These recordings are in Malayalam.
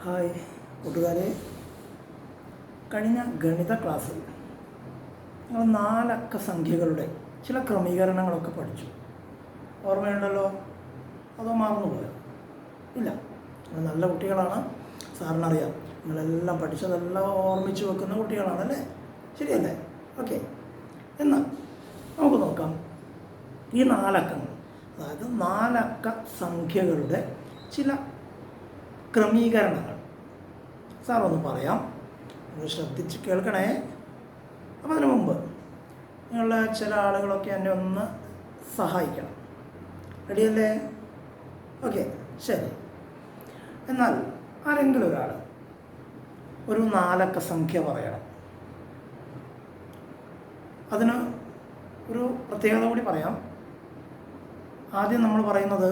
ഹായ് കൂട്ടുകാരെ, കഴിഞ്ഞ ഗണിത ക്ലാസ്സിൽ ഞങ്ങൾ 4 അക്ക സംഖ്യകളുടെ ചില ക്രമീകരണങ്ങളൊക്കെ പഠിച്ചു. ഓർമ്മയുണ്ടല്ലോ? അതോ മറന്നുപോയോ? ഇല്ല, നിങ്ങൾ നല്ല കുട്ടികളാണ്, സാറിനറിയാം. നിങ്ങളെല്ലാം പഠിച്ചതെല്ലാം ഓർമ്മിച്ച് വെക്കുന്ന കുട്ടികളാണല്ലേ? ശരിയല്ലേ? ഓക്കെ. എന്നാൽ നമുക്ക് നോക്കാം ഈ 4 അക്കങ്ങൾ, അതായത് 4 അക്ക സംഖ്യകളുടെ ചില ക്രമീകരണങ്ങൾ സാർ ഒന്ന് പറയാം. നിങ്ങൾ ശ്രദ്ധിച്ച് കേൾക്കണേ. അപ്പോൾ അതിനു മുമ്പ് നിങ്ങളുടെ ചില ആളുകളൊക്കെ എന്നെ ഒന്ന് സഹായിക്കണം. റെഡിയല്ലേ? ഓക്കെ, ശരി. എന്നാൽ ആരെങ്കിലും ഒരാൾ ഒരു 4 അക്ക സംഖ്യ പറയണം. അതിന് ഒരു പ്രത്യേകത കൂടി പറയാം. ആദ്യം നമ്മൾ പറയുന്നത്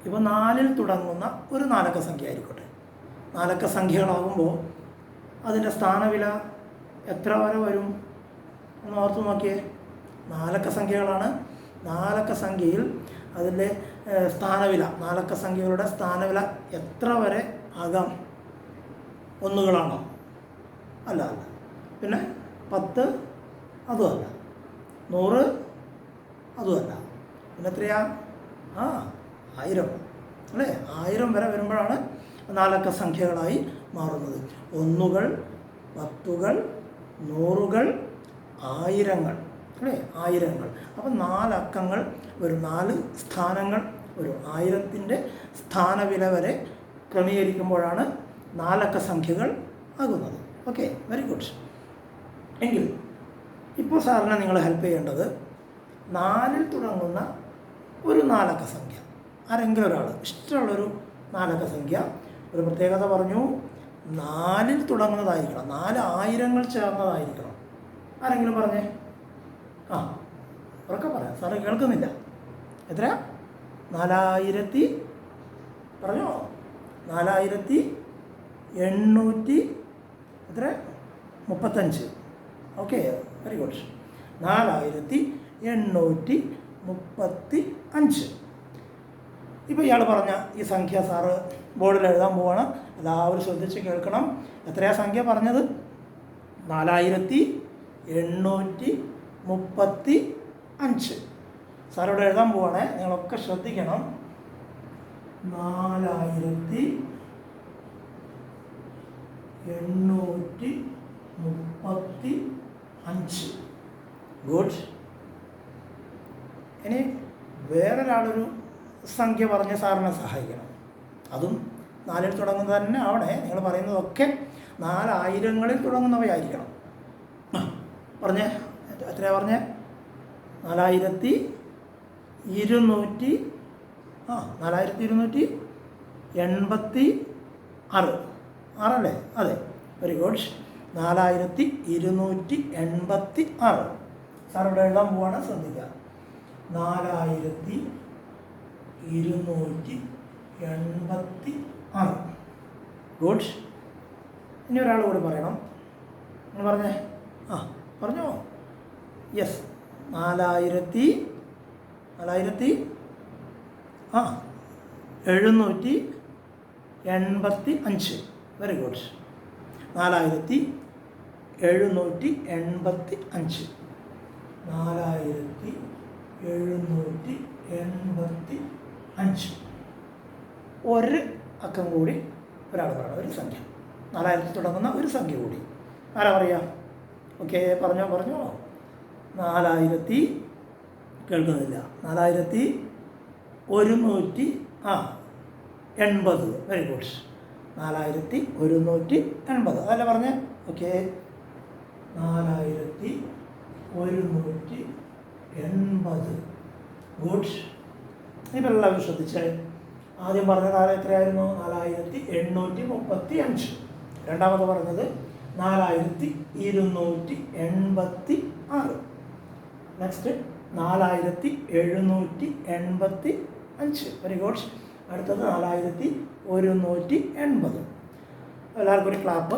ഇപ്പോൾ 4-ൽ തുടങ്ങുന്ന ഒരു 4 അക്ക സംഖ്യ ആയിരിക്കട്ടെ. 4 അക്ക സംഖ്യകളാകുമ്പോൾ അതിൻ്റെ സ്ഥാനവില എത്ര വരെ വരും ഒന്ന് ഓർത്ത് നോക്കിയേ. 4 അക്ക സംഖ്യകളാണ്. 4 അക്ക സംഖ്യയിൽ അതിൻ്റെ സ്ഥാനവില, 4 അക്ക സംഖ്യകളുടെ സ്ഥാനവില എത്ര വരെ ആകാം? ഒന്നുകളാണോ? അല്ല. പിന്നെ 10 അതുമല്ല, 100 അതുമല്ല. പിന്നെ എത്രയാ? 1000 അല്ലേ? 1000 വരെ വരുമ്പോഴാണ് 4 അക്ക സംഖ്യകളായി മാറുന്നത്. ഒന്നുകൾ, 10കൾ, 100കൾ, 1000ങ്ങൾ അല്ലേ? 1000ങ്ങൾ. അപ്പം 4 അക്കങ്ങൾ വരും, 4 സ്ഥാനങ്ങൾ വരും. 1000ത്തിൻ്റെ സ്ഥാനവില വരെ ക്രമീകരിക്കുമ്പോഴാണ് 4 അക്ക സംഖ്യകൾ ആകുന്നത്. Okay, very good. എങ്കിൽ ഇപ്പോൾ സാറിനെ നിങ്ങൾ ഹെൽപ്പ് ചെയ്യേണ്ടത് 4-ൽ തുടങ്ങുന്ന ഒരു 4 അക്ക സംഖ്യ, ആരെങ്കിലും ഒരാൾ ഇഷ്ടമുള്ളൊരു 4 അക്ക സംഖ്യ. ഒരു പ്രത്യേകത പറഞ്ഞു, 4-ൽ തുടങ്ങുന്നതായിരിക്കണം, 4 ആയിരങ്ങൾ ചേർന്നതായിരിക്കണം. ആരെങ്കിലും പറഞ്ഞേ? ഉറക്കെ പറയാം, സാറ് കേൾക്കുന്നില്ല. എത്ര? 4000 പറഞ്ഞോ? 4835. Okay, very good. 4835. ഇപ്പോൾ ഇയാൾ പറഞ്ഞ ഈ സംഖ്യ സാറ് ബോർഡിൽ എഴുതാൻ പോവാണ്. എല്ലാവരും ശ്രദ്ധിച്ച് കേൾക്കണം. എത്രയാ സംഖ്യ പറഞ്ഞത്? 4835. സാറിവിടെ എഴുതാൻ പോവാണേ, നിങ്ങളൊക്കെ ശ്രദ്ധിക്കണം. 4835. ഗുഡ്. ഇനി വേറൊരാളൊരു സംഖ്യ പറഞ്ഞ് സാറിനെ സഹായിക്കണം. അതും 4-ൽ തുടങ്ങുന്നത് തന്നെ ആവണേ. നിങ്ങൾ പറയുന്നതൊക്കെ 4 ആയിരങ്ങളിൽ തുടങ്ങുന്നവയായിരിക്കണം. പറഞ്ഞേ, എത്രയാ പറഞ്ഞേ? 4286. 4286 ആറല്ലേ? അതെ, വെരി ഗുഡ്. 4286. സാർ ഇവിടെ എഴുതാൻ പോവാണ്, ശ്രദ്ധിക്കുക. 4286. ഗുഡ്. ഇനി ഒരാൾ കൂടി പറയണം. നിങ്ങൾ പറഞ്ഞേ. പറഞ്ഞോ? യെസ്. 4785. Very good. 4785. 4785. ഒരു അക്കം കൂടി ഒരാൾ പറയണം, ഒരു സംഖ്യ. 4000 തുടങ്ങുന്ന ഒരു സംഖ്യ കൂടി. ആരാ പറയുക? ഓക്കെ, പറഞ്ഞോ. 4000 കേൾക്കുന്നില്ല. 4180. Very good. 4180. അതല്ല പറഞ്ഞേ? ഓക്കെ, 4180. ഗുഡ്. ഇപ്പോൾ എല്ലാവരും ശ്രദ്ധിച്ചേ. ആദ്യം പറഞ്ഞ കാലം എത്രയായിരുന്നു? 4835. രണ്ടാമത് പറഞ്ഞത് 4286. നെക്സ്റ്റ് 4785. Very good. അടുത്തത് 4180. എല്ലാവർക്കും ഒരു ക്ലാപ്പ്.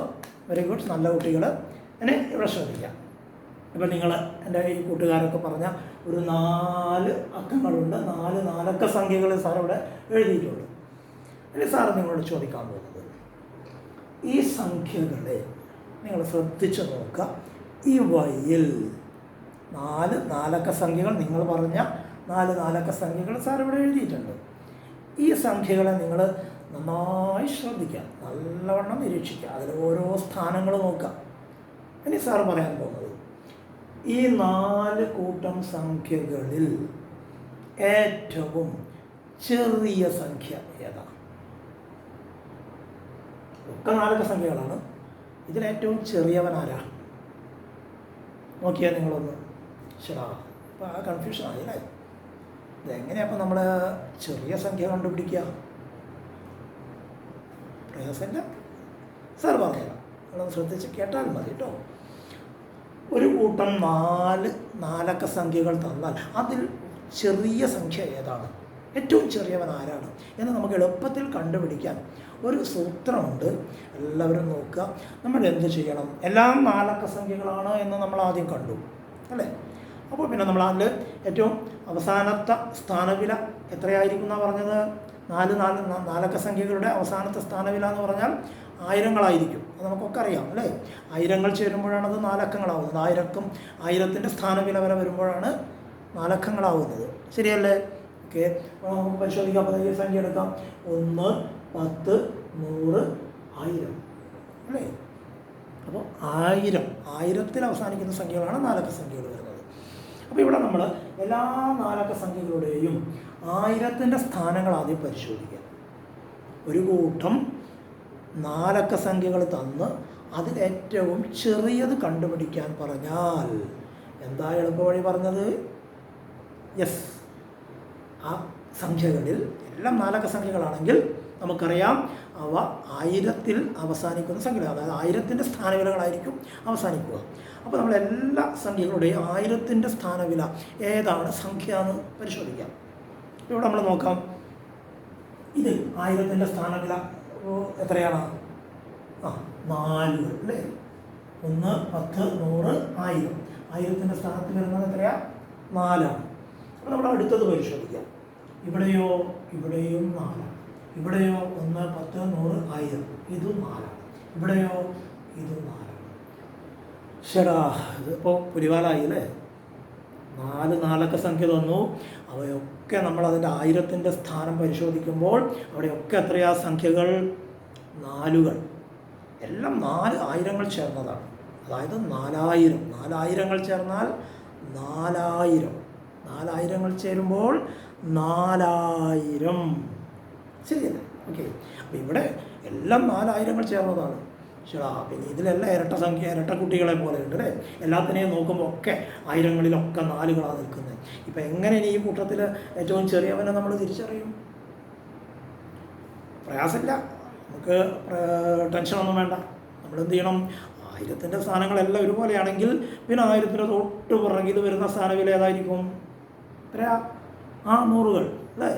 വെരി ഗുഡ്, നല്ല കുട്ടികൾ. എന്നെ ഇവിടെ ശ്രദ്ധിക്കാം. ഇപ്പം നിങ്ങൾ എൻ്റെ ഈ കൂട്ടുകാരൊക്കെ പറഞ്ഞ ഒരു 4 അക്കങ്ങളുണ്ട്, 4 അക്ക സംഖ്യകൾ സാർ ഇവിടെ എഴുതിയിട്ടുണ്ട്. ഇനി സാർ നിങ്ങളോട് ചോദിക്കാൻ പോകുന്നത്, ഈ സംഖ്യകളെ നിങ്ങൾ ശ്രദ്ധിച്ച് നോക്കുക. ഇവയിൽ 4 നാലക്ക സംഖ്യകൾ, നിങ്ങൾ പറഞ്ഞ 4 നാലക്ക സംഖ്യകൾ സാർ ഇവിടെ എഴുതിയിട്ടുണ്ട്. ഈ സംഖ്യകളെ നിങ്ങൾ നന്നായി ശ്രദ്ധിക്കുക, നല്ലവണ്ണം നിരീക്ഷിക്കുക, അതിൽ ഓരോ സ്ഥാനങ്ങൾ നോക്കുക. ഇനി സാർ പറയാൻ പോകുന്നത് ഈ 4 കൂട്ടം സംഖ്യകളിൽ ഏറ്റവും ചെറിയ സംഖ്യ ഏതാണ്? ഒക്കെ 4 സംഖ്യകളാണ്. ഇതിലേറ്റവും ചെറിയവൻ ആരാ? നോക്കിയാൽ നിങ്ങളൊന്ന്. ശരാ, ഇപ്പോൾ ആ കൺഫ്യൂഷൻ ആയില്ലേ? ഇതെങ്ങനെയാണ് അപ്പോൾ നമ്മൾ ചെറിയ സംഖ്യ കണ്ടുപിടിക്കുക? പ്രയാസമില്ല, സാർ പറഞ്ഞുതരാം, നിങ്ങളൊന്ന് ശ്രദ്ധിച്ച് കേട്ടാൽ മതി കേട്ടോ. ഒരു കൂട്ടം 4 നാലക്ക സംഖ്യകൾ തന്നാൽ അതിൽ ചെറിയ സംഖ്യ ഏതാണ്, ഏറ്റവും ചെറിയവൻ ആരാണ് എന്ന് നമുക്ക് എളുപ്പത്തിൽ കണ്ടുപിടിക്കാൻ ഒരു സൂത്രമുണ്ട്. എല്ലാവരും നോക്കുക. നമ്മൾ എന്ത് ചെയ്യണം? എല്ലാം നാലക്ക സംഖ്യകളാണ് എന്ന് നമ്മൾ ആദ്യം കണ്ടു അല്ലേ? അപ്പോൾ പിന്നെ നമ്മൾ അതിൽ ഏറ്റവും അവസാനത്തെ സ്ഥാനവില എത്രയായിരിക്കും എന്നാണ് പറഞ്ഞത്? നാലക്ക സംഖ്യകളുടെ അവസാനത്തെ സ്ഥാനവില എന്ന് പറഞ്ഞാൽ ആയിരങ്ങളായിരിക്കും. അത് നമുക്കൊക്കെ അറിയാം അല്ലേ? ആയിരങ്ങൾ ചേരുമ്പോഴാണ് അത് നാലക്കങ്ങളാവുന്നത്. ആയിരത്തിൻ്റെ സ്ഥാനവില വരെ വരുമ്പോഴാണ് നാലക്കങ്ങളാവുന്നത്. ശരിയല്ലേ? ഓക്കെ, അപ്പോൾ നമുക്ക് പരിശോധിക്കാം. അപ്പോൾ ഈ സംഖ്യ എടുക്കാം. 1, 10, 100, 1000 അല്ലേ? അപ്പോൾ 1000 അവസാനിക്കുന്ന സംഖ്യകളാണ് നാലക്ക സംഖ്യകൾ വരുന്നത്. അപ്പോൾ ഇവിടെ നമ്മൾ എല്ലാ നാലക്ക സംഖ്യകളുടെയും 1000ൻ്റെ സ്ഥാനങ്ങൾ ആദ്യം പരിശോധിക്കുക. ഒരു കൂട്ടം നാലക്ക സംഖ്യകൾ തന്ന് അതിലേറ്റവും ചെറിയത് കണ്ടുപിടിക്കാൻ പറഞ്ഞാൽ എന്താ എളുപ്പ വഴി പറഞ്ഞത്? യെസ്, ആ സംഖ്യകളിൽ എല്ലാം നാലക്ക സംഖ്യകളാണെങ്കിൽ നമുക്കറിയാം അവ 1000 അവസാനിക്കുന്ന സംഖ്യകൾ, അതായത് 1000ൻ്റെ സ്ഥാനവിലകളായിരിക്കും അവസാനിക്കുക. അപ്പോൾ നമ്മൾ എല്ലാ സംഖ്യകളുടെയും 1000ൻ്റെ സ്ഥാനവില ഏതാണ് സംഖ്യ എന്ന് പരിശോധിക്കാം. ഇവിടെ നമ്മൾ നോക്കാം. ഇത് 1000ൻ്റെ സ്ഥാനവില എത്രയാണ്? 4 അല്ലേ? 1, 10, 100, 1000. 1000ൻ്റെ സ്ഥാനത്ത് വരുന്നത് എത്രയാണ്? 4. അപ്പോൾ നമ്മൾ അടുത്തത് പരിശോധിക്കാം. ഇവിടെയോ? ഇവിടെയും 4. ഇവിടെയോ? 1, 10, 100, 1000. ഇതും 4. ഇവിടെയോ? ഇതും 4. ശരാ, ഇതിപ്പോൾ പുലിവാലായി അല്ലേ? 4 നാലക്ക സംഖ്യ തന്നു. അവയൊക്കെ നമ്മൾ അതിൻ്റെ 1000ൻ്റെ സ്ഥാനം പരിശോധിക്കുമ്പോൾ അവിടെയൊക്കെ എത്രയാ സംഖ്യകൾ? 4കൾ. എല്ലാം 4 ആയിരങ്ങൾ ചേർന്നതാണ്. അതായത് 4000. 4000ങ്ങൾ ചേർന്നാൽ 4000. 4000ങ്ങൾ ചേരുമ്പോൾ 4000. ശരിയല്ലേ? ഓക്കെ, അപ്പോൾ ഇവിടെ എല്ലാം 4000ങ്ങൾ ചേർന്നതാണ്. ശരാ, പിന്നെ ഇതിലെല്ലാം ഇരട്ട കുട്ടികളെ പോലെ ഉണ്ട് അല്ലേ? എല്ലാത്തിനെയും നോക്കുമ്പോൾ ഒക്കെ ആയിരങ്ങളിലൊക്കെ 4കളാണ് നിൽക്കുന്നത്. ഇപ്പം എങ്ങനെ ഈ കൂട്ടത്തിൽ ഏറ്റവും ചെറിയവനെ നമ്മൾ തിരിച്ചറിയും? പ്രയാസമില്ല, നമുക്ക് ടെൻഷനൊന്നും വേണ്ട. നമ്മളെന്ത് ചെയ്യണം? 1000ൻ്റെ സ്ഥാനങ്ങളെല്ലാം ഒരുപോലെയാണെങ്കിൽ പിന്നെ 1000ൻ്റെ തൊട്ട് പുറകിൽ വരുന്ന സ്ഥാനവില ഏതായിരിക്കും? എത്രയാ? 100കൾ അല്ലേ?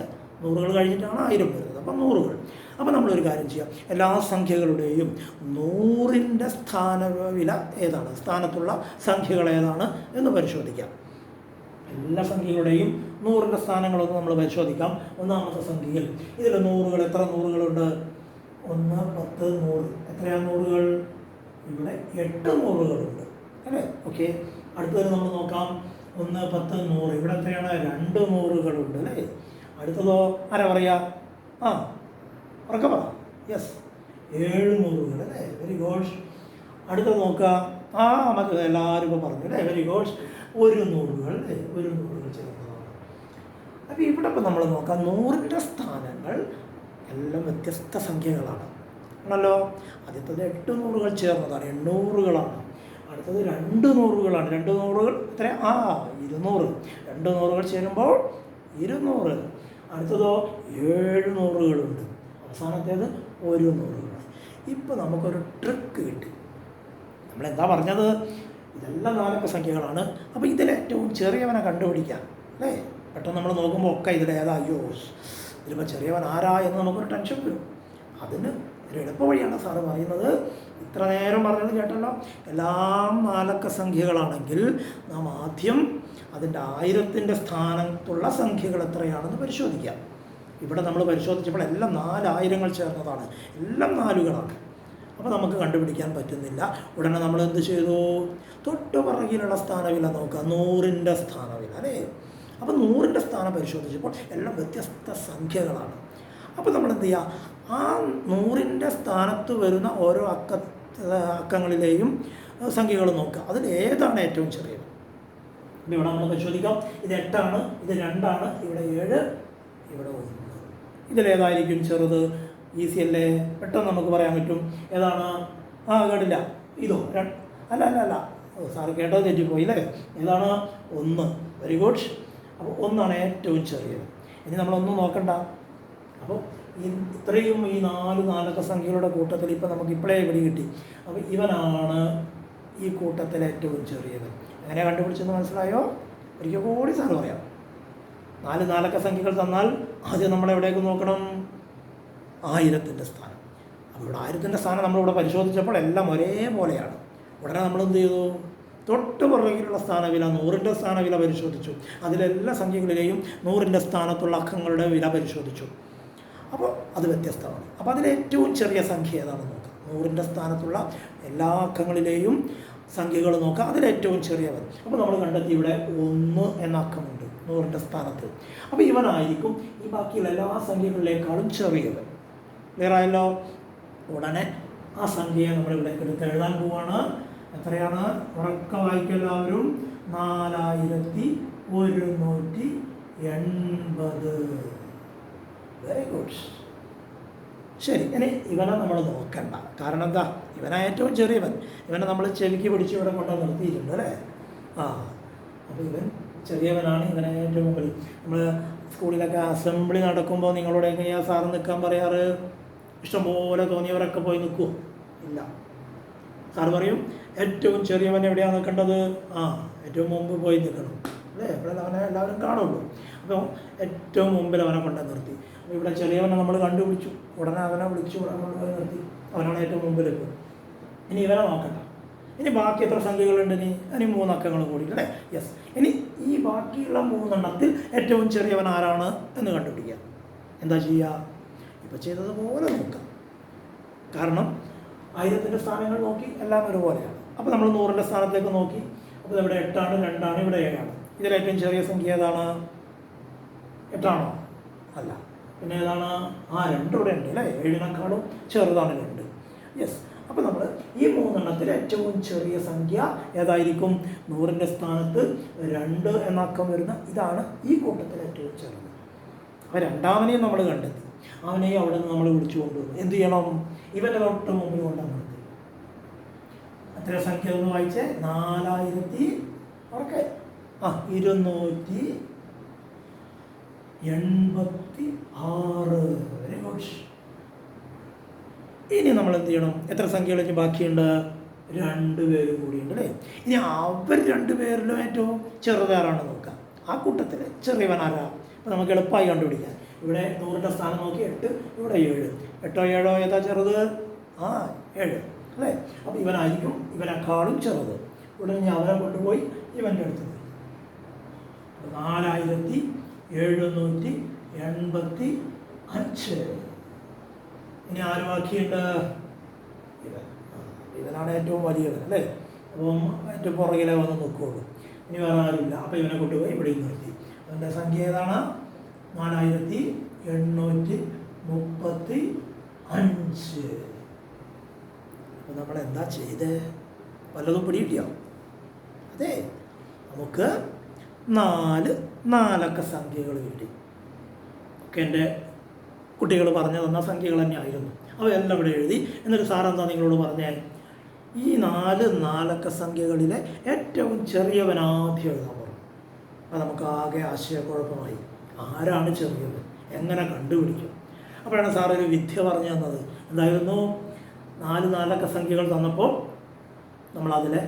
100കൾ കഴിഞ്ഞിട്ടാണ് 1000 വരുന്നത്. അപ്പം 100കൾ. അപ്പോൾ നമ്മളൊരു കാര്യം ചെയ്യാം. എല്ലാ സംഖ്യകളുടെയും 100ൻ്റെ സ്ഥാനവില ഏതാണ്, സ്ഥാനത്തുള്ള സംഖ്യകൾ ഏതാണ് എന്ന് പരിശോധിക്കാം. എല്ലാ സംഖ്യകളുടെയും 100ൻ്റെ സ്ഥാനങ്ങളൊന്ന് നമ്മൾ പരിശോധിക്കാം. ഒന്നാമത്തെ സംഖ്യയിൽ ഇതിൽ 100കൾ, എത്ര 100കളുണ്ട്? 1, 10, 100. എത്രയാണ് 100കൾ? ഇവിടെ 8 100കളുണ്ട് അല്ലേ? ഓക്കെ, അടുത്തത് നമ്മൾ നോക്കാം. 1, 10, 100. ഇവിടെ എത്രയാണ്? 2 100കളുണ്ട് അല്ലേ? അടുത്തതോ ആരാ പറയുക? ഉറക്കെ പറ. യെസ്, 7 100കൾ അല്ലേ? Very good. അടുത്തത് നോക്കുക. നമുക്ക് എല്ലാവരും ഇപ്പോൾ പറഞ്ഞു അല്ലേ? Very good. 1 100കൾ അല്ലേ? 1 100കൾ ചേർന്നതാണ്. അപ്പോൾ ഇവിടെ ഇപ്പോൾ നമ്മൾ നോക്കാം. 100ൻ്റെ സ്ഥാനങ്ങൾ എല്ലാം വ്യത്യസ്ത സംഖ്യകളാണ് ആണല്ലോ. ആദ്യത്തത് 8 100കൾ ചേർന്നതാണ്, 800കളാണ്. അടുത്തത് 2 100കളാണ്. 2 100കൾ എത്ര? 200. 2 100കൾ ചേരുമ്പോൾ 200. അടുത്തതോ 7 100കളുണ്ട്. അവസാനത്തേത് 1 100കൾ. ഇപ്പോൾ നമുക്കൊരു ട്രിക്ക് കിട്ടി. നമ്മളെന്താ പറഞ്ഞത്? ഇതെല്ലാം നാലക്ക സംഖ്യകളാണ്. അപ്പോൾ ഇതിലേറ്റവും ചെറിയവനെ കണ്ടുപിടിക്കാം അല്ലേ? പെട്ടെന്ന് നമ്മൾ നോക്കുമ്പോൾ ഒക്കെ ഇതിലേതാ? അയ്യോ, ഇതിലിപ്പോൾ ചെറിയവൻ ആരാ എന്ന് നമുക്കൊരു ടെൻഷൻ വരും. അതിന് ഒരു എളുപ്പ വഴിയാണ് സാറ് പറയുന്നത്. ഇത്ര നേരം പറഞ്ഞത് കേട്ടല്ലോ. എല്ലാം നാലക്ക സംഖ്യകളാണെങ്കിൽ നാം ആദ്യം അതിൻ്റെ 1000ൻ്റെ സ്ഥാനത്തുള്ള സംഖ്യകൾ എത്രയാണെന്ന് പരിശോധിക്കാം. ഇവിടെ നമ്മൾ പരിശോധിച്ചപ്പോൾ എല്ലാം 4000ങ്ങൾ ചേർന്നതാണ്. എല്ലാം 4കളാണ്. അപ്പോൾ നമുക്ക് കണ്ടുപിടിക്കാൻ പറ്റുന്നില്ല. ഉടനെ നമ്മൾ എന്ത് ചെയ്തു? തൊട്ട് പുറകിലുള്ള സ്ഥാനവില നോക്കുക, 100ൻ്റെ സ്ഥാനവില അല്ലേ. അപ്പോൾ 100ൻ്റെ സ്ഥാനം പരിശോധിച്ചപ്പോൾ എല്ലാം വ്യത്യസ്ത സംഖ്യകളാണ്. അപ്പോൾ നമ്മൾ എന്ത് ചെയ്യുക? ആ 100ൻ്റെ സ്ഥാനത്ത് വരുന്ന ഓരോ അക്കങ്ങളിലെയും സംഖ്യകൾ നോക്കുക, അതിൽ ഏതാണ് ഏറ്റവും ചെറിയത്. അപ്പോൾ ഇവിടെ നമ്മൾ പരിശോധിക്കാം. ഇത് 8ആണ്, ഇത് 2ആണ്, ഇവിടെ 7, ഇവിടെ 1. ഇതിലേതായിരിക്കും ചെറുത്? ഈസി അല്ലേ, പെട്ടെന്ന് നമുക്ക് പറയാൻ പറ്റും. ഏതാണ്? കേട്ടില്ല. ഇതോ? അല്ല സാറ് കേട്ടത് തെറ്റിപ്പോയി അല്ലേ. ഏതാണ്? 1. Very good. അപ്പോൾ 1ആണ് ഏറ്റവും ചെറിയത്. ഇനി നമ്മളൊന്നും നോക്കണ്ട. അപ്പോൾ ഇത്രയും ഈ 4 സംഖ്യകളുടെ കൂട്ടത്തിൽ ഇപ്പം നമുക്ക് ഇപ്പോഴേ പിടി കിട്ടി. അപ്പോൾ ഇവനാണ് ഈ കൂട്ടത്തിൽ ഏറ്റവും ചെറിയത്. എങ്ങനെ കണ്ടുപിടിച്ചെന്ന് മനസ്സിലായോ? ഒരിക്കൽ കൂടി സാറ് പറയാം. 4 സംഖ്യകൾ തന്നാൽ ആദ്യം നമ്മൾ എവിടേക്ക് നോക്കണം? 1000ൻ്റെ സ്ഥാനം. അപ്പോൾ ഇവിടെ 1000ൻ്റെ സ്ഥാനം നമ്മളിവിടെ പരിശോധിച്ചപ്പോൾ എല്ലാം ഒരേപോലെയാണ്. ഉടനെ നമ്മൾ എന്ത് ചെയ്തു? തൊട്ട് പുറകിലുള്ള സ്ഥാനവില, 100ൻ്റെ സ്ഥാനവില പരിശോധിച്ചു. അതിലെല്ലാ സംഖ്യകളിലെയും 100ൻ്റെ സ്ഥാനത്തുള്ള അക്കങ്ങളുടെ വില പരിശോധിച്ചു. അപ്പോൾ അത് വ്യത്യസ്തമാണ്. അപ്പോൾ അതിലേറ്റവും ചെറിയ സംഖ്യ ഏതാണെന്ന് നോക്കാം. 100ൻ്റെ സ്ഥാനത്തുള്ള എല്ലാ അക്കങ്ങളിലെയും സംഖ്യകൾ നോക്കാം, അതിലേറ്റവും ചെറിയവൻ. അപ്പോൾ നമ്മൾ കണ്ടെത്തി ഇവിടെ 1 എന്ന അക്കമുണ്ട് 100ൻ്റെ സ്ഥാനത്ത്. അപ്പോൾ ഇവനായിരിക്കും ഈ ബാക്കിയുള്ള എല്ലാ സംഖ്യകളിലേക്കാളും ചെറിയവൻ. ക്ലിയർ ആയല്ലോ? ഉടനെ ആ സംഖ്യയെ നമ്മൾ ഇവിടെ എടുത്ത് എഴുതാൻ പോവാണ്. എത്രയാണ്? ഉറക്ക വായിക്കെല്ലാവരും. 4180. Very good. ശരി, ഇനി ഇവനെ നമ്മൾ നോക്കണ്ട. കാരണം എന്താ? ഇവനാ ഏറ്റവും ചെറിയവൻ. ഇവനെ നമ്മൾ ചെവിക്ക് പിടിച്ച് ഇവിടെ കൊണ്ട് നിർത്തിയിട്ടുണ്ട് അല്ലേ. അപ്പോൾ ഇവൻ ചെറിയവനാണ്, ഇവനെ ഏറ്റവും മുകളിൽ. നമ്മൾ സ്കൂളിലൊക്കെ അസംബ്ലി നടക്കുമ്പോൾ നിങ്ങളോട് എങ്ങനെയാണ് സാറ് നിൽക്കാൻ പറയാറ്? ഇഷ്ടംപോലെ തോന്നിയവരൊക്കെ പോയി നിൽക്കുമോ? ഇല്ല. സാറ് പറയും ഏറ്റവും ചെറിയവൻ എവിടെയാണ് നിൽക്കേണ്ടത്? ഏറ്റവും മുമ്പ് പോയി നിൽക്കണം അല്ലേ. എപ്പോഴെല്ലാം അവനെ എല്ലാവരും കാണുള്ളൂ. അപ്പോൾ ഏറ്റവും മുമ്പിൽ അവനെ കൊണ്ട് നിർത്തി. അപ്പോൾ ഇവിടെ ചെറിയവനെ നമ്മൾ കണ്ടുപിടിച്ചു. ഉടനെ അവനെ വിളിച്ചു, ഉടനെ പോയി നിർത്തി. അവനാണ് ഏറ്റവും മുമ്പിൽ ഇപ്പോൾ. ഇനി ഇവനെ നോക്കണ്ട. ഇനി ബാക്കി എത്ര സംഖ്യകളുണ്ട്? ഇനി 3 അക്കങ്ങൾ കൂടി അല്ലേ. യെസ്. ഇനി ഈ ബാക്കിയുള്ള 3 എണ്ണത്തിൽ ഏറ്റവും ചെറിയവൻ ആരാണ് എന്ന് കണ്ടുപിടിക്കുക. എന്താ ചെയ്യുക? ഇപ്പോൾ ചെയ്തതുപോലെ നോക്കാം. കാരണം 1000ൻ്റെ സ്ഥാനങ്ങൾ നോക്കി എല്ലാം ഒരുപോലെയാണ്. അപ്പോൾ നമ്മൾ 100ൻ്റെ സ്ഥാനത്തേക്ക് നോക്കി. അപ്പോൾ ഇവിടെ 8ആണ്, 2ആണ്, ഇവിടെ 7ആണ്. ഇതിലേറ്റവും ചെറിയ സംഖ്യ ഏതാണ്? 8ആണോ? അല്ല. പിന്നെ ഏതാണ്? 2 ഇവിടെ ഉണ്ട് അല്ലേ. 7നെക്കാളും ചെറുതാണ് 2. യെസ്. അപ്പോൾ നമ്മൾ ഈ 3 എണ്ണത്തിൽ ഏറ്റവും ചെറിയ സംഖ്യ ഏതായിരിക്കും? 100ൻ്റെ സ്ഥാനത്ത് 2 എന്ന അക്കം വരുന്ന ഇതാണ് ഈ കൂട്ടത്തിൽ ഏറ്റവും ചെറുത്. അപ്പോൾ രണ്ടാമനെയും നമ്മൾ കണ്ടെത്തി. അവനെയും അവിടെ നിന്ന് നമ്മൾ വിളിച്ചു കൊണ്ടുവന്നു. എന്ത് ചെയ്യണം? ഇവൻ്റെ തൊട്ട് മുമ്പിൽ കൊണ്ടാണ് നിർത്തി. എത്ര സംഖ്യ ഒന്ന് വായിച്ചേ? 4286. Very good. ഇനി നമ്മൾ എന്ത് ചെയ്യണം? എത്ര സംഖ്യകൾ ഇനി ബാക്കിയുണ്ട്? 2 പേര് കൂടിയുണ്ട് അല്ലേ. ഇനി അവർ 2 പേരിലും ഏറ്റവും ചെറുതാരാണെന്ന് നോക്കാം. ആ കൂട്ടത്തിൽ ചെറിയവൻ ആരാ? അപ്പോൾ നമുക്ക് എളുപ്പമായി കണ്ടുപിടിക്കാം. ഇവിടെ 100ൻ്റെ സ്ഥാനം നോക്കി 8, ഇവിടെ 7. 8ഓ 7ഓ ഏതാ ചെറുത്? 7 അല്ലേ. അപ്പോൾ ഇവനായിരിക്കും ഇവനെക്കാളും ചെറുത്. ഇവിടെ ഞാൻ അവനെ കൊണ്ടുപോയി ഇവൻ്റെ അടുത്ത്. 4785. ഇനി ആര് ബാക്കിയുണ്ട്? ഇവനാണ് ഏറ്റവും വലിയവൻ അല്ലേ. അപ്പം ഏറ്റവും പുറകിലെ വന്ന് നിൽക്കുകയുള്ളൂ. ഇനി വേറെ ആരുമില്ല. അപ്പോൾ ഇവനെ കൊണ്ടുപോയി ഇവിടെ നിർത്തി. അവൻ്റെ സംഖ്യ ഏതാണ്? 4835. അപ്പോൾ നമ്മൾ എന്താ ചെയ്ത്? വല്ലതും പിടികിട്ടിയോ? അതെ, നമുക്ക് 4 അക്ക സംഖ്യകൾ കിട്ടി. ഒക്കെ എൻ്റെ കുട്ടികൾ പറഞ്ഞു തന്ന സംഖ്യകൾ തന്നെയായിരുന്നു. അവയെല്ലാം ഇവിടെ എഴുതി. എന്നിട്ട് സാറെന്താ നിങ്ങളോട് പറഞ്ഞാൽ ഈ 4 അക്ക സംഖ്യകളിലെ ഏറ്റവും ചെറിയവനാദ്യം എഴുതാൻ പറഞ്ഞു. അപ്പോൾ നമുക്ക് ആകെ ആശയക്കുഴപ്പമായി. ആരാണ് ചെറിയവൻ? എങ്ങനെ കണ്ടുപിടിക്കും? അപ്പോഴാണ് സാറൊരു വിദ്യ പറഞ്ഞു തന്നത്. എന്തായിരുന്നു? 4 അക്ക സംഖ്യകൾ തന്നപ്പോൾ നമ്മളതിലെ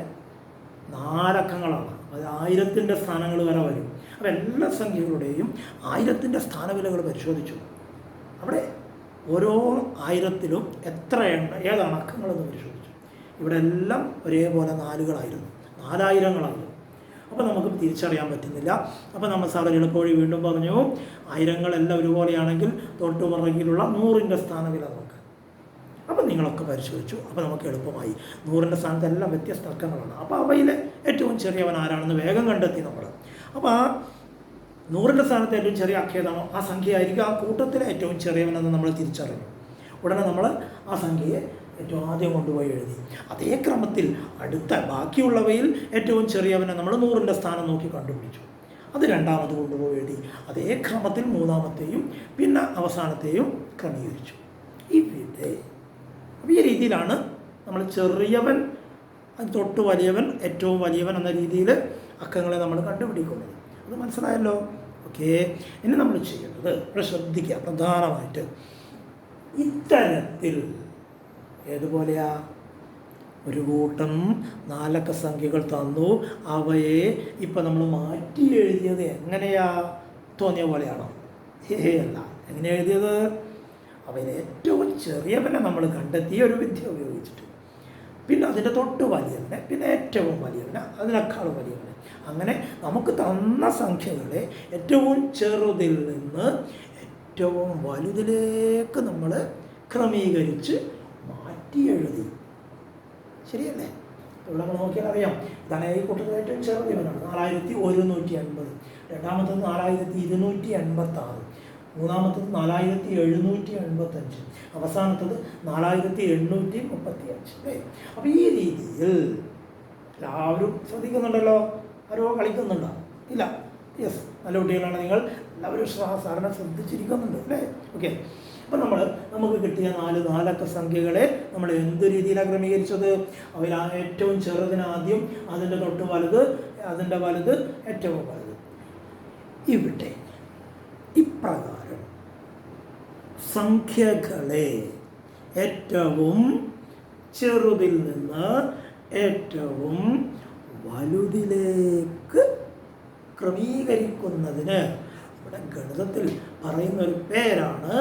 4 അക്കങ്ങളാണ്. അത് 1000ൻ്റെ സ്ഥാനങ്ങൾ വരെ വരും. അപ്പോൾ എല്ലാ സംഖ്യകളുടെയും 1000ൻ്റെ സ്ഥാനവിലകൾ പരിശോധിച്ചു. അവിടെ ഓരോ 1000ത്തിലും എത്ര ഏതാണ് അക്കങ്ങളെന്ന് പരിശോധിച്ചു. ഇവിടെ എല്ലാം ഒരേപോലെ 4കളായിരുന്നു, 4000ങ്ങളായിരുന്നു. അപ്പോൾ നമുക്ക് തിരിച്ചറിയാൻ പറ്റുന്നില്ല. അപ്പോൾ നമ്മൾ സാറ് എളുപ്പവഴി വീണ്ടും പറഞ്ഞു, 1000ങ്ങളെല്ലാം ഒരുപോലെയാണെങ്കിൽ തൊട്ട് പുറകിലുള്ള 100ൻ്റെ സ്ഥാനവില നോക്കാം. അപ്പം നിങ്ങളൊക്കെ പരിശോധിച്ചു. അപ്പോൾ നമുക്ക് എളുപ്പമായി. 100ൻ്റെ സ്ഥാനത്ത് എല്ലാം വ്യത്യസ്ത അക്കങ്ങളാണ്. അപ്പോൾ അവയിൽ ഏറ്റവും ചെറിയവൻ ആരാണെന്ന് വേഗം കണ്ടെത്തി നമ്മൾ. അപ്പോൾ ആ 100ൻ്റെ സ്ഥാനത്ത് ഏറ്റവും ചെറിയ അക്ക ഏതാണോ ആ സംഖ്യ ആയിരിക്കും ആ കൂട്ടത്തിലെ ഏറ്റവും ചെറിയവനെന്ന് നമ്മൾ തിരിച്ചറിഞ്ഞു. ഉടനെ നമ്മൾ ആ സംഖ്യയെ ഏറ്റവും ആദ്യം കൊണ്ടുപോയി എഴുതി. അതേ ക്രമത്തിൽ അടുത്ത ബാക്കിയുള്ളവയിൽ ഏറ്റവും ചെറിയവനെ നമ്മൾ 100ൻ്റെ സ്ഥാനം നോക്കി കണ്ടുപിടിച്ചു. അത് രണ്ടാമത് കൊണ്ടുപോയി എഴുതി. അതേ ക്രമത്തിൽ മൂന്നാമത്തെയും പിന്നെ അവസാനത്തെയും ക്രമീകരിച്ചു. ഇവിടെ അപ്പോൾ ഈ രീതിയിലാണ് നമ്മൾ ചെറിയവൻ തൊട്ട് വലിയവൻ ഏറ്റവും വലിയവൻ എന്ന രീതിയിൽ അക്കങ്ങളെ നമ്മൾ കണ്ടുപിടിക്കുന്നത്. അത് മനസ്സിലായല്ലോ? ഓക്കെ. ഇനി നമ്മൾ ചെയ്യേണ്ടത് ഇവിടെ ശ്രദ്ധിക്കുക. പ്രധാനമായിട്ട് ഇത്തരത്തിൽ ഏതുപോലെയാ ഒരു കൂട്ടം 4 അക്ക സംഖ്യകൾ തന്നു. അവയെ ഇപ്പം നമ്മൾ മാറ്റി എഴുതിയത് എങ്ങനെയാ? തോന്നിയ പോലെയാണോ? അല്ല. എങ്ങനെ എഴുതിയത്? അവയിൽ ഏറ്റവും ചെറിയവനെ നമ്മൾ കണ്ടെത്തിയ ഒരു വിദ്യ ഉപയോഗിച്ചിട്ട്, പിന്നെ അതിൻ്റെ തൊട്ട് വലിയവനെ, പിന്നെ ഏറ്റവും വലിയവനെ, അതിനേക്കാളും വലിയവനെ, അങ്ങനെ നമുക്ക് തന്ന സംഖ്യകളെ ഏറ്റവും ചെറുതിൽ നിന്ന് ഏറ്റവും വലുതിലേക്ക് നമ്മൾ ക്രമീകരിച്ച് മാറ്റി എഴുതി. ശരിയല്ലേ? ഇവിടെ നമ്മൾ നോക്കിയാൽ അറിയാം. ഇതാണ് ഈ കൂട്ടത്തിൽ ഏറ്റവും ചെറുതിവനാണ് 4150. രണ്ടാമത്തത് 4286. മൂന്നാമത്തത് 4785. അവസാനത്തത് 4835. അല്ലേ? അപ്പോൾ ഈ രീതിയിൽ എല്ലാവരും ശ്രദ്ധിക്കുന്നുണ്ടല്ലോ? ആരോ കളിക്കുന്നുണ്ടോ? ഇല്ല. യെസ്, നല്ല കുട്ടികളാണ് നിങ്ങൾ. എല്ലാവരും സാധാരണ ശ്രദ്ധിച്ചിരിക്കുന്നുണ്ട് അല്ലേ? ഓക്കെ. അപ്പം നമുക്ക് കിട്ടിയ 4 അക്ക സംഖ്യകളെ നമ്മൾ എന്ത് രീതിയിലാണ് ക്രമീകരിച്ചത്? അവയിൽ ഏറ്റവും ചെറുതിന് ആദ്യം, അതിൻ്റെ തൊട്ട് വലുത്, അതിൻ്റെ വലുത്, ഏറ്റവും വലുത്. ഇവിടെ ഇപ്രകാരം സംഖ്യകളെ ഏറ്റവും ചെറുതിൽ നിന്ന് ഏറ്റവും വലുതിലേക്ക് ക്രമീകരിക്കുന്നതിന് നമ്മുടെ ഗണിതത്തിൽ പറയുന്നൊരു പേരാണ്.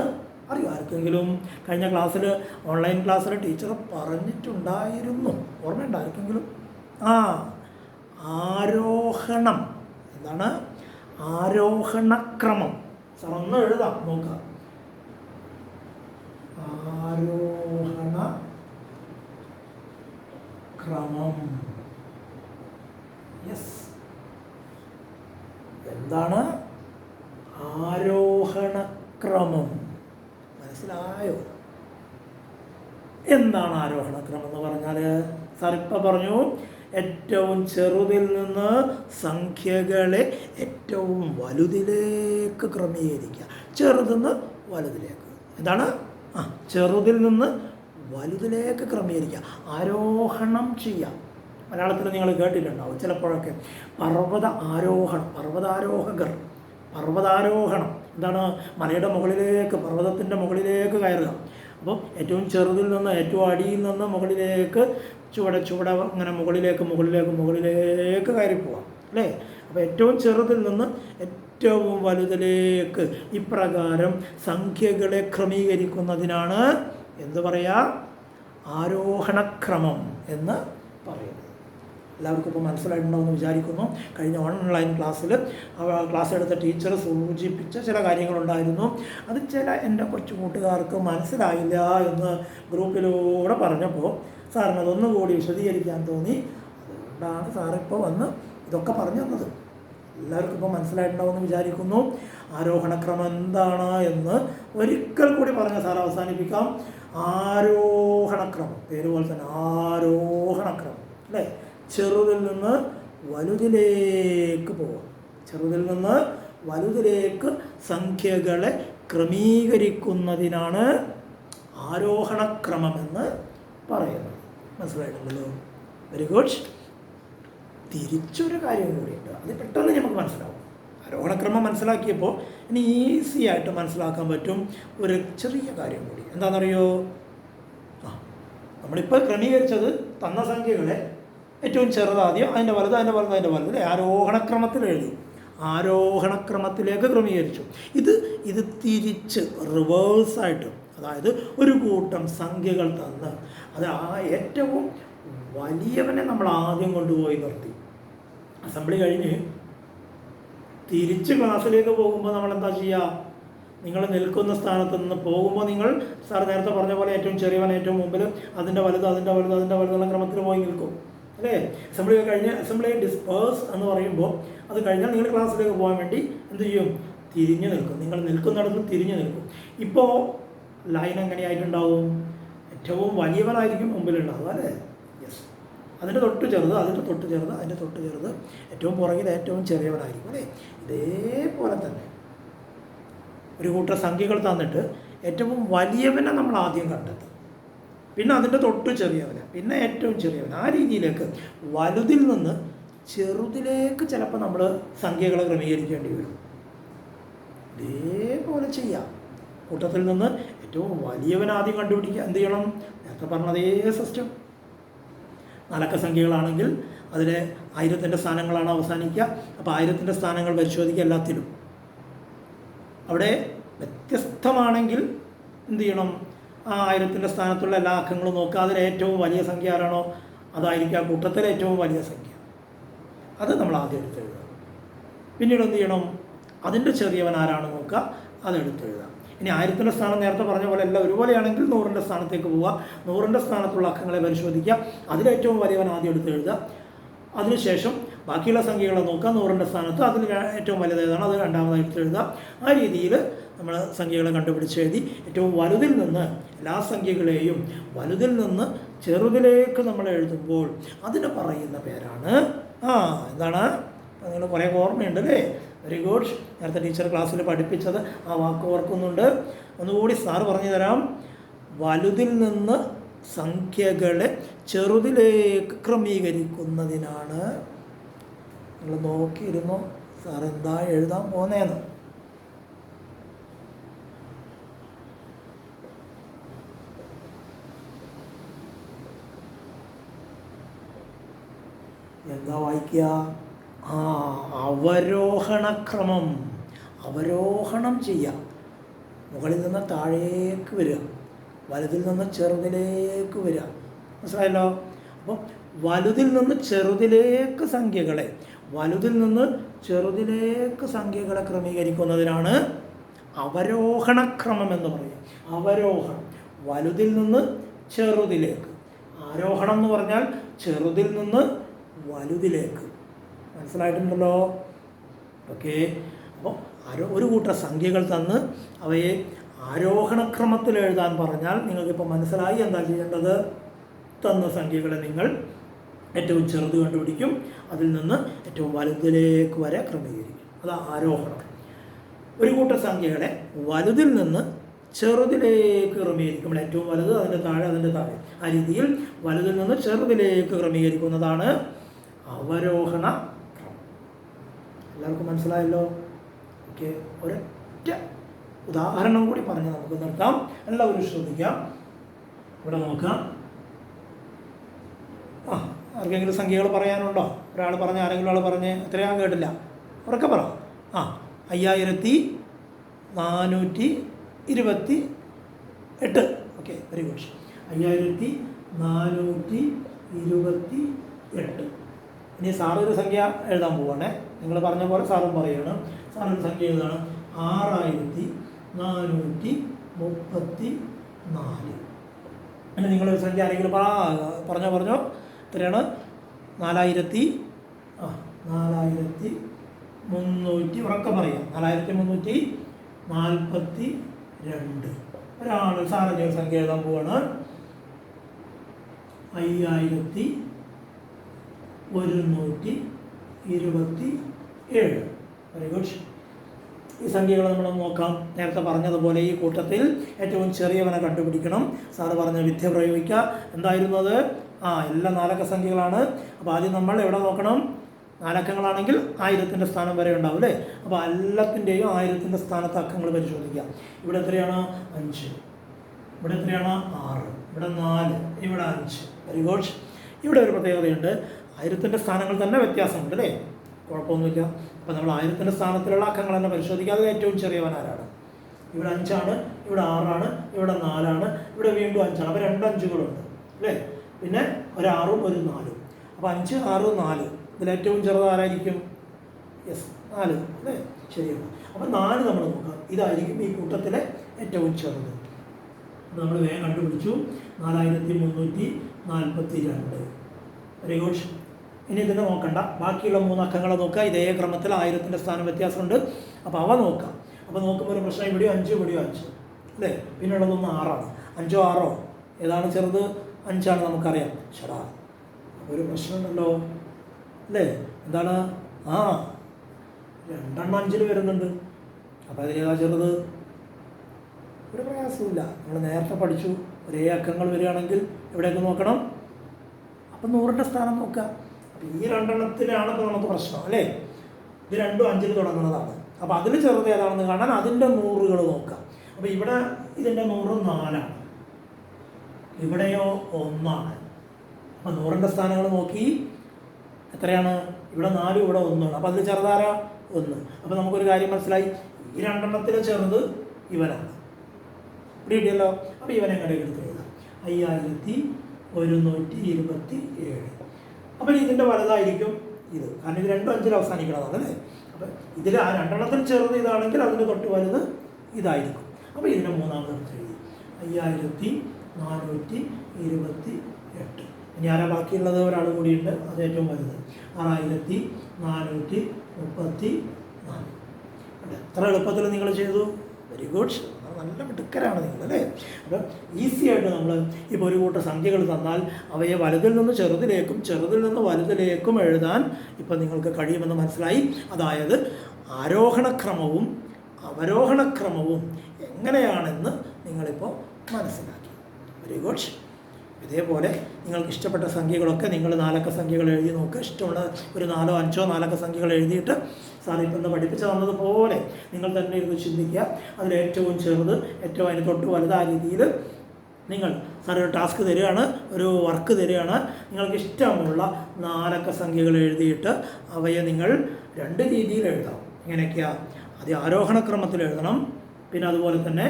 അറിയോ ആർക്കെങ്കിലും? കഴിഞ്ഞ ക്ലാസ്സിൽ, ഓൺലൈൻ ക്ലാസ്സിൽ ടീച്ചർ പറഞ്ഞിട്ടുണ്ടായിരുന്നു. ഓർമ്മയുണ്ടോ ആർക്കെങ്കിലും? ആരോഹണം. എന്താണ്? ആരോഹണക്രമം. സാർ ഒന്ന് എഴുതാം, നോക്കാം. ആരോഹണ ക്രമം. യെസ്. എന്താണ് ആരോഹണക്രമം? മനസ്സിലായോ? എന്താണ് ആരോഹണക്രമം എന്ന് പറഞ്ഞാൽ? സാർ ഇപ്പം പറഞ്ഞു, ഏറ്റവും ചെറുതിൽ നിന്ന് സംഖ്യകളെ ഏറ്റവും വലുതിലേക്ക് ക്രമീകരിക്കുക. ചെറുതിന്ന് വലുതിലേക്ക്. എന്താണ്? ചെറുതിൽ നിന്ന് വലുതിലേക്ക് ക്രമീകരിക്കുക. ആരോഹണം ചെയ്യുക. മലയാളത്തിൽ നിങ്ങൾ കേട്ടിട്ടുണ്ടാവും ചിലപ്പോഴൊക്കെ. പർവ്വതാരോഹണം. എന്താണ്? മലയുടെ മുകളിലേക്ക്, പർവ്വതത്തിൻ്റെ മുകളിലേക്ക് കയറുക. അപ്പം ഏറ്റവും ചെറുതിൽ നിന്ന് ഏറ്റവും അടിയിൽ നിന്ന് മുകളിലേക്ക് ചുവടെ അങ്ങനെ മുകളിലേക്ക് കയറിപ്പോവാം അല്ലേ? അപ്പോൾ ഏറ്റവും ചെറുതിൽ നിന്ന് ഏറ്റവും വലുതിലേക്ക് ഇപ്രകാരം സംഖ്യകളെ ക്രമീകരിക്കുന്നതിനാണ് എന്ത് പറയുക? ആരോഹണക്രമം എന്ന് പറയുന്നത്. എല്ലാവർക്കും ഇപ്പോൾ മനസ്സിലായിട്ടുണ്ടാവുമെന്ന് വിചാരിക്കുന്നു. കഴിഞ്ഞ ഓൺലൈൻ ക്ലാസ് എടുത്ത ടീച്ചർ സൂചിപ്പിച്ച ചില കാര്യങ്ങളുണ്ടായിരുന്നു. അത് ചില എൻ്റെ കൊച്ചു കൂട്ടുകാർക്ക് മനസ്സിലായില്ല എന്ന് ഗ്രൂപ്പിലൂടെ പറഞ്ഞപ്പോൾ സാറിന് അതൊന്നുകൂടി വിശദീകരിക്കാൻ തോന്നി. അതുകൊണ്ടാണ് സാറിപ്പോൾ വന്ന് ഇതൊക്കെ പറഞ്ഞു തന്നത്. എല്ലാവർക്കും ഇപ്പോൾ മനസ്സിലായിട്ടുണ്ടാവുമെന്ന് വിചാരിക്കുന്നു. ആരോഹണക്രമം എന്താണ് എന്ന് ഒരിക്കൽ കൂടി പറഞ്ഞ് സാർ അവസാനിപ്പിക്കാം. ആരോഹണക്രമം, പേര് പോലെ തന്നെ ആരോഹണക്രമം അല്ലേ? ചെറുതിൽ നിന്ന് വലുതിലേക്ക് പോവാം. ചെറുതിൽ നിന്ന് വലുതിലേക്ക് സംഖ്യകളെ ക്രമീകരിക്കുന്നതിനാണ് ആരോഹണക്രമമെന്ന് പറയുന്നത്. മനസ്സിലായിട്ടുണ്ടല്ലോ? Very good. തിരിച്ചൊരു കാര്യം കൂടിയുണ്ട്, അത് പെട്ടെന്ന് നമുക്ക് മനസ്സിലാവും. ആരോഹണക്രമം മനസ്സിലാക്കിയപ്പോൾ ഇനി ഈസി ആയിട്ട് മനസ്സിലാക്കാൻ പറ്റും ഒരു ചെറിയ കാര്യം കൂടി. എന്താണെന്നറിയോ? നമ്മളിപ്പോൾ ക്രമീകരിച്ചത് തന്ന സംഖ്യകളെ ഏറ്റവും ചെറുതാദ്യം, അതിൻ്റെ വലുത്, അതിൻ്റെ വലുത്, അതിൻ്റെ വലുത് ആരോഹണക്രമത്തിൽ എഴുതി. ആരോഹണക്രമത്തിലേക്ക് ക്രമീകരിച്ചു. ഇത് തിരിച്ച് റിവേഴ്സായിട്ട്, അതായത് ഒരു കൂട്ടം സംഖ്യകൾ തന്ന് അത് ഏറ്റവും വലിയവനെ നമ്മൾ ആദ്യം കൊണ്ടുപോയി നിർത്തി. അസംബ്ലി കഴിഞ്ഞ് തിരിച്ച് ക്ലാസ്സിലേക്ക് പോകുമ്പോൾ നമ്മൾ എന്താ ചെയ്യുക? നിങ്ങൾ നിൽക്കുന്ന സ്ഥാനത്ത് നിന്ന് പോകുമ്പോൾ നിങ്ങൾ സാർ നേരത്തെ പറഞ്ഞ പോലെ ഏറ്റവും ചെറിയവൻ ഏറ്റവും മുമ്പിൽ, അതിൻ്റെ വലുത് എന്നുള്ള ക്രമത്തിൽ പോയി നിൽക്കും അല്ലേ. അസംബ്ലി ഡിസ്പേഴ്സ് എന്ന് പറയുമ്പോൾ അത് കഴിഞ്ഞാൽ നിങ്ങൾ ക്ലാസ്സിലേക്ക് പോകാൻ വേണ്ടി എന്ത് ചെയ്യും? തിരിഞ്ഞു നിൽക്കും. നിങ്ങൾ നിൽക്കുന്നിടത്ത് തിരിഞ്ഞു നിൽക്കും. ഇപ്പോൾ ലൈൻ എങ്ങനെയായിട്ടുണ്ടാവും? ഏറ്റവും വലിയവനായിരിക്കും മുമ്പിലുണ്ടാവുക അല്ലേ. യെസ്, അതിൻ്റെ തൊട്ട് ചെറുത്, ഏറ്റവും പുറകിൽ ഏറ്റവും ചെറിയവനായിരിക്കും അല്ലേ. ഇതേപോലെ തന്നെ ഒരു കൂട്ടം സംഖ്യകൾ തന്നിട്ട് ഏറ്റവും വലിയവനെ നമ്മൾ ആദ്യം കണ്ടെത്തും, പിന്നെ അതിൻ്റെ തൊട്ട് ചെറിയവന്, പിന്നെ ഏറ്റവും ചെറിയവൻ. ആ രീതിയിലേക്ക് വലുതിൽ നിന്ന് ചെറുതിലേക്ക് ചിലപ്പോൾ നമ്മൾ സംഖ്യകളെ ക്രമീകരിക്കേണ്ടി വരും. ഇതേപോലെ ചെയ്യാം. കൂട്ടത്തിൽ നിന്ന് ഏറ്റവും വലിയവൻ ആദ്യം കണ്ടുപിടിക്കുക. എന്ത് ചെയ്യണം? നേരത്തെ പറഞ്ഞതേ സിസ്റ്റം. 4 അക്ക സംഖ്യകളാണെങ്കിൽ അതിൽ 1000ൻ്റെ സ്ഥാനങ്ങളാണ് അവസാനിക്കുക. അപ്പോൾ 1000ൻ്റെ സ്ഥാനങ്ങൾ പരിശോധിക്കുക എല്ലാത്തിലും. അവിടെ വ്യത്യസ്തമാണെങ്കിൽ എന്ത് ചെയ്യണം? ആ 1000ൻ്റെ സ്ഥാനത്തുള്ള എല്ലാ അക്കങ്ങളും നോക്കുക. അതിൽ ഏറ്റവും വലിയ സംഖ്യ ആരാണോ അതായിരിക്കും ആ കൂട്ടത്തിലെ ഏറ്റവും വലിയ സംഖ്യ. അത് നമ്മൾ ആദ്യം എടുത്തെഴുതാം. പിന്നീട് എന്ത് ചെയ്യണം? അതിൻ്റെ ചെറിയവൻ ആരാണ് നോക്കുക, അതെടുത്തെഴുതാം. ഇനി 1000ൻ്റെ സ്ഥാനം നേരത്തെ പറഞ്ഞ പോലെ എല്ലാം ഒരുപോലെയാണെങ്കിൽ 100ൻ്റെ സ്ഥാനത്തേക്ക് പോവുക. 100ൻ്റെ സ്ഥാനത്തുള്ള അക്കങ്ങളെ പരിശോധിക്കുക. അതിലേറ്റവും വലിയവൻ ആദ്യം എടുത്തെഴുതുക. അതിനുശേഷം ബാക്കിയുള്ള സംഖ്യകളെ നോക്കുക. 100ൻ്റെ സ്ഥാനത്ത് അതിൽ ഏറ്റവും വലുതേതാണ് അത് രണ്ടാമതായി എടുത്തെഴുതുക. ആ രീതിയിൽ നമ്മൾ സംഖ്യകളെ കണ്ടുപിടിച്ച് എഴുതി ഏറ്റവും വലുതിൽ നിന്ന് എല്ലാ സംഖ്യകളെയും വലുതിൽ നിന്ന് ചെറുതിലേക്ക് നമ്മൾ എഴുതുമ്പോൾ അതിന് പറയുന്ന പേരാണ് എന്താണ്? നിങ്ങൾ കുറേ ഓർമ്മയുണ്ട് അല്ലേ? Very good. നേരത്തെ ടീച്ചർ ക്ലാസ്സിൽ പഠിപ്പിച്ചത് ആ വാക്ക് ഓർക്കുന്നുണ്ട്. ഒന്നുകൂടി സാറ് പറഞ്ഞു തരാം. വലുതിൽ നിന്ന് സംഖ്യകളെ ചെറുതിലേക്ക് ക്രമീകരിക്കുന്നതിനാണ്. നിങ്ങൾ നോക്കിയിരുന്നു സാർ എന്താ എഴുതാൻ പോന്നേന്ന്. എന്താ വായിക്കുക? അവരോഹണക്രമം. അവരോഹണം ചെയ്യുക. മുകളിൽ നിന്ന് താഴേക്ക് വരിക, വലുതിൽ നിന്ന് ചെറുതിലേക്ക് വരിക. മനസ്സിലായല്ലോ? അപ്പം വലുതിൽ നിന്ന് ചെറുതിലേക്ക് സംഖ്യകളെ ക്രമീകരിക്കുന്നതിനാണ് അവരോഹണക്രമം എന്ന് പറയുക. അവരോഹണം, വലുതിൽ നിന്ന് ചെറുതിലേക്ക്. ആരോഹണം എന്ന് പറഞ്ഞാൽ ചെറുതിൽ നിന്ന് വലുതിലേക്ക്. മനസ്സിലായിട്ടുണ്ടല്ലോ? ഓക്കെ. അപ്പോൾ ഒരു കൂട്ടം സംഖ്യകൾ തന്ന് അവയെ ആരോഹണക്രമത്തിൽ എഴുതാൻ പറഞ്ഞാൽ നിങ്ങൾക്കിപ്പോൾ മനസ്സിലായി എന്താ ചെയ്യേണ്ടത്? തന്ന സംഖ്യകളെ നിങ്ങൾ ഏറ്റവും ചെറുത് കണ്ടുപിടിക്കും, അതിൽ നിന്ന് ഏറ്റവും വലുതിലേക്ക് വരെ ക്രമീകരിക്കും. അത് ആരോഹണം. ഒരു കൂട്ടം സംഖ്യകളെ വലുതിൽ നിന്ന് ചെറുതിലേക്ക് ക്രമീകരിക്കും. ഏറ്റവും വലുത്, അതിൻ്റെ താഴെ. ആ രീതിയിൽ വലുതിൽ നിന്ന് ചെറുതിലേക്ക് ക്രമീകരിക്കുന്നതാണ് അവരോഹണ ക്രമം. എല്ലാവർക്കും മനസ്സിലായല്ലോ? ഓക്കെ. ഒരൊറ്റ ഉദാഹരണം കൂടി പറഞ്ഞ് നമുക്ക് നിർത്താം. എല്ലാവരും ശ്രദ്ധിക്കാം. ഇവിടെ നോക്കാം. ആർക്കെങ്കിലും സംഖ്യകൾ പറയാനുണ്ടോ? ഒരാൾ പറഞ്ഞ്, ആരെങ്കിലും ആൾ പറഞ്ഞ്, എത്രയാ കേട്ടില്ല, ഉറക്കെ പറ. 5428. Okay, very good. 5428. ഇനി സാറൊരു സംഖ്യ എഴുതാൻ പോവാണേ. നിങ്ങൾ പറഞ്ഞ പോലെ സാറും പറയുകയാണ്. സാറൊരു സംഖ്യ എഴുതാണ് 6434. പിന്നെ നിങ്ങളൊരു സംഖ്യ ആരെങ്കിലും പറഞ്ഞോ. എത്രയാണ്? 4300. ഉറക്കെ പറയാം. 4342. ഒരാൾ സാറിൻ്റെ ഒരു സംഖ്യ എഴുതാൻ പോവാണ് 5127. Very good. ഈ സംഖ്യകൾ നമ്മൾ നോക്കാം. നേരത്തെ പറഞ്ഞതുപോലെ ഈ കൂട്ടത്തിൽ ഏറ്റവും ചെറിയവനെ കണ്ടുപിടിക്കണം. സാറ് പറഞ്ഞ വിദ്യ പ്രയോഗിക്കുക. എന്തായിരുന്നു അത്? എല്ലാം 4 അക്ക സംഖ്യകളാണ്. അപ്പോൾ ആദ്യം നമ്മൾ എവിടെ നോക്കണം? 4 അക്കങ്ങളാണെങ്കിൽ 1000ൻ്റെ സ്ഥാനം വരെ ഉണ്ടാവും അല്ലേ. അപ്പോൾ എല്ലാത്തിൻ്റെയും 1000ൻ്റെ സ്ഥാനത്ത് അക്കങ്ങൾ പരിശോധിക്കുക. ഇവിടെ എത്രയാണ്? 5. ഇവിടെ എത്രയാണ്? 6. ഇവിടെ 4. ഇവിടെ 5. Very good. ഇവിടെ ഒരു പ്രത്യേകതയുണ്ട്. 1000ൻ്റെ സ്ഥാനങ്ങൾ തന്നെ വ്യത്യാസമുണ്ട് അല്ലേ. കുഴപ്പമൊന്നുമില്ല. അപ്പോൾ നമ്മൾ 1000ൻ്റെ സ്ഥാനത്തിലുള്ള അക്കങ്ങൾ തന്നെ പരിശോധിക്കുക. അതിൽ ഏറ്റവും ചെറിയവൻ ആരാണ്? ഇവിടെ 5 ആണ്, ഇവിടെ 6 ആണ്, ഇവിടെ 4 ആണ്, ഇവിടെ വീണ്ടും 5 ആണ്. അപ്പോൾ 2 5കളുണ്ട് അല്ലേ. പിന്നെ ഒരു 6ഉം ഒരു 4ഉം. അപ്പോൾ 5, 6, 4. ഇതിലേറ്റവും ചെറുത് ആരായിരിക്കും? യെസ്, 4 അല്ലേ. ശരിയാണ്. അപ്പോൾ 4 നമ്മൾ നോക്കാം. ഇതായിരിക്കും ഈ കൂട്ടത്തിലെ ഏറ്റവും ചെറുത്. അപ്പോൾ നമ്മൾ വേഗം കണ്ടുപിടിച്ചു 4342. Very good. ഇനി ഇതിനെ നോക്കണ്ട, ബാക്കിയുള്ള 3 അക്കങ്ങളെ നോക്കുക. ഇതേ ക്രമത്തിൽ 1000ൻ്റെ സ്ഥാനം വ്യത്യാസമുണ്ട്. അപ്പോൾ അവ നോക്കാം. അപ്പോൾ നോക്കുമ്പോൾ ഒരു പ്രശ്നം, ഇവിടെയോ 5 ഇവിടെയോ 5 അല്ലേ, പിന്നെ ഉള്ളതൊന്ന് 6ആണ്. 5ഓ 6ഓ ഏതാണ് ചെറുത്? 5ആണ് നമുക്കറിയാം. ശടാ, അപ്പോൾ ഒരു പ്രശ്നമുണ്ടല്ലോ അല്ലേ? എന്താണ്? 2 എണ്ണം 5ൽ വരുന്നുണ്ട്. അപ്പോൾ അതിലേതാ ചെറുത്? ഒരു പ്രയാസമില്ല, നമ്മൾ നേരത്തെ പഠിച്ചു. ഒരേ അക്കങ്ങൾ വരികയാണെങ്കിൽ എവിടെയൊക്കെ നോക്കണം? അപ്പം 100ൻ്റെ സ്ഥാനം നോക്കുക. അപ്പോൾ ഈ 2 എണ്ണത്തിലാണ് ഇപ്പോൾ നമുക്ക് പ്രശ്നം അല്ലേ? ഇത് 2ഉം 5ൽ തുടങ്ങുന്നതാണ്. അപ്പോൾ അതിൽ ചെറുത് ഏതാണെന്ന് കാണാൻ അതിൻ്റെ 100കൾ നോക്കുക. അപ്പോൾ ഇവിടെ ഇതിൻ്റെ 100 4ആണ്, ഇവിടെയോ 1ആണ്. അപ്പോൾ 100ൻ്റെ സ്ഥാനങ്ങൾ നോക്കി എത്രയാണ്? ഇവിടെ 4, ഇവിടെ 1ആണ്. അപ്പോൾ അതിൽ ചെറുതാരാ? 1. അപ്പോൾ നമുക്കൊരു കാര്യം മനസ്സിലായി, ഈ 2 എണ്ണത്തിലെ ചെറുത് ഇവനാണ്. ഇവിടെ കിട്ടിയല്ലോ. അപ്പോൾ ഇവനെ എങ്ങനെ എടുത്ത് എഴുതാം? 5127. അപ്പോൾ ഇതിൻ്റെ വലുതായിരിക്കും ഇത്, കാരണം ഇത് 2ഉം 5ൽ അവസാനിക്കണതാണ് അല്ലേ? അപ്പോൾ ഇതിൽ ആ 2 എണ്ണത്തിൽ ചെറുത് ഇതാണെങ്കിൽ അതിന് തൊട്ട് വലുത് ഇതായിരിക്കും. അപ്പോൾ ഇതിൻ്റെ 3ാമത് എടുത്ത് എഴുതി 5428. ഇനി ആരാ ബാക്കിയുള്ളത്? ഒരാൾ കൂടിയുണ്ട്, അത് ഏറ്റവും വലുത് 6434. എത്ര എളുപ്പത്തിൽ നിങ്ങൾ ചെയ്തു. Very good. നല്ല മിടുക്കരാണ് നിങ്ങൾ അല്ലേ? അപ്പം ഈസി ആയിട്ട് നമ്മൾ ഇപ്പോൾ ഒരു കൂട്ടം സംഖ്യകൾ തന്നാൽ അവയെ വലുതിൽ നിന്ന് ചെറുതിലേക്കും ചെറുതിൽ നിന്ന് വലുതിലേക്കും എഴുതാൻ ഇപ്പം നിങ്ങൾക്ക് കഴിയുമെന്ന് മനസ്സിലായി. അതായത് ആരോഹണക്രമവും അവരോഹണക്രമവും എങ്ങനെയാണെന്ന് നിങ്ങളിപ്പോൾ മനസ്സിലാക്കി. Very good. ഇതേപോലെ നിങ്ങൾക്ക് ഇഷ്ടപ്പെട്ട സംഖ്യകളൊക്കെ നിങ്ങൾ 4 അക്ക സംഖ്യകൾ എഴുതി നോക്കുക. ഇഷ്ടമുള്ള ഒരു 4ഓ 5ഓ 4 അക്ക സംഖ്യകൾ എഴുതിയിട്ട് സാറ് ഇപ്പം ഒന്ന് പഠിപ്പിച്ച് തന്നതുപോലെ നിങ്ങൾ തന്നെ ഇരുന്ന് ചിന്തിക്കുക. അതിൽ ഏറ്റവും ചെറുത് ഏറ്റവും അതിന് തൊട്ട് വലുതായ രീതിയിൽ നിങ്ങൾ സാർ ഒരു ടാസ്ക് തരികയാണ്, ഒരു വർക്ക് തരികയാണ്. നിങ്ങൾക്ക് ഇഷ്ടമുള്ള 4 അക്ക സംഖ്യകൾ എഴുതിയിട്ട് അവയെ നിങ്ങൾ 2 രീതിയിൽ എഴുതാം. എങ്ങനെയൊക്കെയാണ്? അത് ആരോഹണക്രമത്തിൽ എഴുതണം, പിന്നെ അതുപോലെ തന്നെ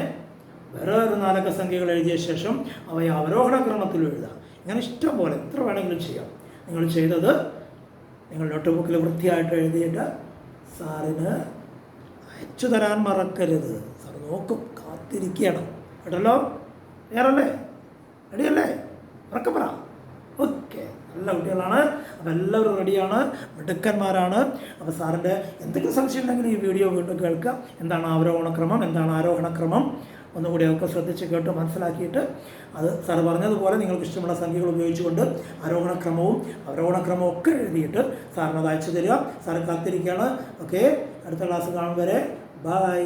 വേറെ 4 അക്ക സംഖ്യകൾ എഴുതിയ ശേഷം അവയെ അവരോഹണക്രമത്തിൽ എഴുതാം. ഇങ്ങനെ ഇഷ്ടം പോലെ എത്ര വേണമെങ്കിലും ചെയ്യാം. നിങ്ങൾ ചെയ്തത് നിങ്ങൾ നോട്ട് ബുക്കിൽ വൃത്തിയായിട്ട് എഴുതിയിട്ട് സാറിന് അയച്ചു തരാൻ മറക്കരുത്. സാർ നോക്കും, കാത്തിരിക്കണം കേട്ടല്ലോ. വേറല്ലേ? റെഡിയല്ലേ? ഉറക്കെ പറ. ഓക്കെ, നല്ല കുട്ടികളാണ്. അപ്പോൾ എല്ലാവരും റെഡിയാണ്, മിടുക്കന്മാരാണ്. അപ്പോൾ സാറിൻ്റെ എന്തെങ്കിലും സംശയം ഉണ്ടെങ്കിൽ ഈ വീഡിയോ വീണ്ടും കേൾക്കുക. എന്താണ് അവരോഹണക്രമം, എന്താണ് ആരോഹണക്രമം ഒന്നുകൂടി ഒക്കെ ശ്രദ്ധിച്ച് കേട്ട് മനസ്സിലാക്കിയിട്ട് അത് സാർ പറഞ്ഞതുപോലെ നിങ്ങൾക്ക് ഇഷ്ടമുള്ള സംഖ്യകൾ ഉപയോഗിച്ചുകൊണ്ട് ആരോഹണക്രമവും അവരോഹണക്രമവും ഒക്കെ എഴുതിയിട്ട് സാറിന് അത് അയച്ചു തരിക. സാറ് കാത്തിരിക്കുകയാണ്. ഓക്കെ, അടുത്ത ക്ലാസ് കാണും വരെ ബൈ.